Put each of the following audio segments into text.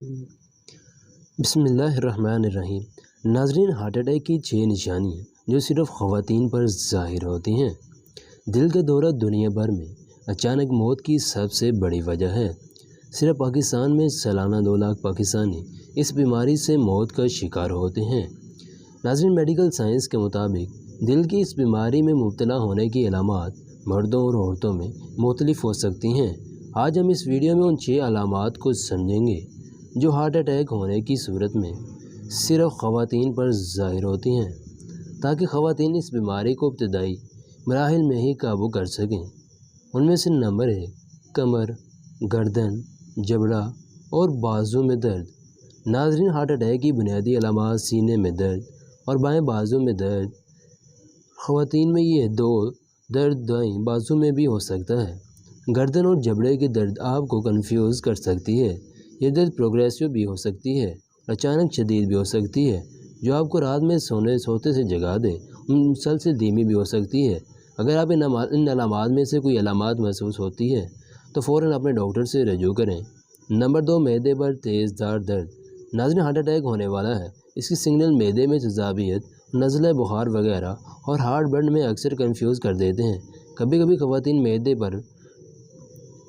बिस्मिल्लाहिर्रहमानिर्रहीम। नाज़रीन, heart attack की 6 निशानियाँ जो सिर्फ ख़वातीन पर ज़ाहिर होती हैं। दिल का दौरा दुनिया भर में अचानक मौत की सबसे बड़ी वजह है। सिर्फ पाकिस्तान में सालाना 2 लाख पाकिस्तानी इस बीमारी से मौत का शिकार होते हैं। नाज़रीन, मेडिकल साइंस के मुताबिक दिल की इस बीमारी में मुब्तला होने की अलामात मर्दों और औरतों में मुख्तलिफ हो सकती हैं। आज हम इस वीडियो में उन 6 अलामात को समझेंगे जो हार्ट अटैक होने की सूरत में सिर्फ ख़वातीन पर ज़ाहिर होती हैं, ताकि ख़वातीन इस बीमारी को इब्तदाई मराहिल में ही काबू कर सकें। उनमें से नंबर 1, कमर, गर्दन, जबड़ा और बाजू में दर्द। नाज़रीन, हार्ट अटैक की बुनियादी अलामात सीने में दर्द और बाएं बाजू में दर्द। ख़वातीन में ये दर्द दाएं बाजू में भी हो सकता है। गर्दन और जबड़े की दर्द आपको कंफ्यूज कर सकती है। ये दर्द प्रोग्रेसिव भी हो सकती है, अचानक शदीद भी हो सकती है, जो आपको रात में सोते से जगा दे। मुसलसल धीमी भी हो सकती है। अगर आप इन अलामात में से कोई अलामात महसूस होती है तो फ़ौरन अपने डॉक्टर से रजू करें। नंबर 2, मैदे पर तेज़दार दर्द। नाज़रीन, हार्ट अटैक होने वाला है। इसकी सिग्नल मैदे में तेज़ाबियत, नज़ला, बुखार वगैरह और हार्ट बर्न में अक्सर कंफ्यूज कर देते हैं। कभी कभी ख़वातीन मैदे पर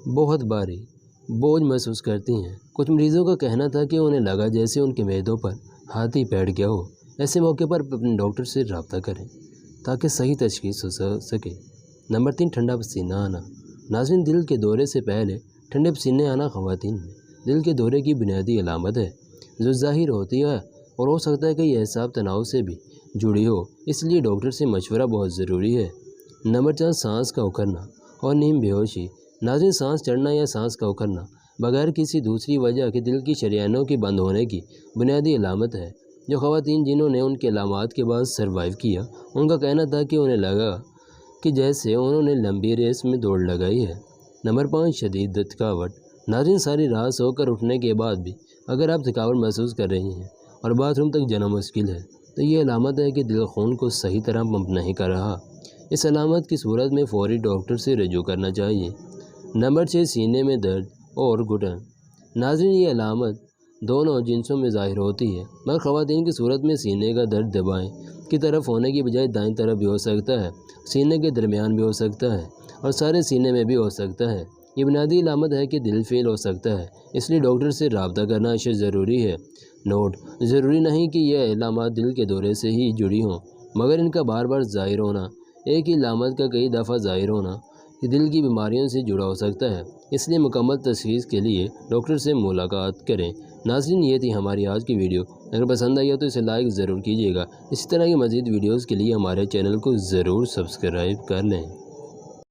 बहुत भारी बोझ महसूस करती हैं। कुछ मरीज़ों का कहना था कि उन्हें लगा जैसे उनके मैदों पर हाथी बैठ गया हो। ऐसे मौके पर अपने डॉक्टर से रब्ता करें ताकि सही तशख़ीस हो सके। नंबर 3, ठंडा पसीना आना। नाज़रीन, दिल के दौरे से पहले ठंडे पसीने आना ख़वातीन में दिल के दौरे की बुनियादी अलामत है, जो ज़ाहिर होती है और हो सकता है कि यह एहसास तनाव से भी जुड़ी हो, इसलिए डॉक्टर से मशवरा बहुत ज़रूरी है। नंबर 4, सांस का उखड़ना और नींद बेहोशी। नाज़रीन, सांस चढ़ना या सांस का उखड़ना बगैर किसी दूसरी वजह के दिल की शरियानों के बंद होने की बुनियादी अलामत है। जो ख़वातीन जिन्होंने उनके अलामात के बाद सर्वाइव किया, उनका कहना था कि उन्हें लगा कि जैसे उन्होंने लंबी रेस में दौड़ लगाई है। नंबर 5, शदीद थकावट। नाज़रीन, सारी रात सोकर उठने के बाद भी अगर आप थकावट महसूस कर रही हैं और बाथरूम तक जाना मुश्किल है, तो ये अलामत है कि दिल खून को सही तरह पंप नहीं कर रहा। इस अलामत की सूरत में फ़ौरी डॉक्टर से रजू करना चाहिए। नंबर 6, सीने में दर्द और घुटन। नाज़रीन, ये अलामत दोनों जिन्सों में ज़ाहिर होती है, मगर ख़वातीन की सूरत में सीने का दर्द दबाएं की तरफ होने की बजाय दाएं तरफ भी हो सकता है, सीने के दरमियान भी हो सकता है और सारे सीने में भी हो सकता है। ये बुनियादी अलामत है कि दिल फेल हो सकता है, इसलिए डॉक्टर से रब्ता करना अशद ज़रूरी है। नोट: ज़रूरी नहीं कि यह अलामत दिल के दौरे से ही जुड़ी हों, मगर इनका बार बार ज़ाहिर होना, एक ही अलामत का कई दफ़ा ज़ाहिर होना, ये दिल की बीमारियों से जुड़ा हो सकता है। इसलिए मुकम्मल तशख़ीस के लिए डॉक्टर से मुलाकात करें। नाज़रीन, ये थी हमारी आज की वीडियो। अगर पसंद आई हो तो इसे लाइक ज़रूर कीजिएगा। इसी तरह की मज़ीद वीडियोज़ के लिए हमारे चैनल को ज़रूर सब्सक्राइब कर लें।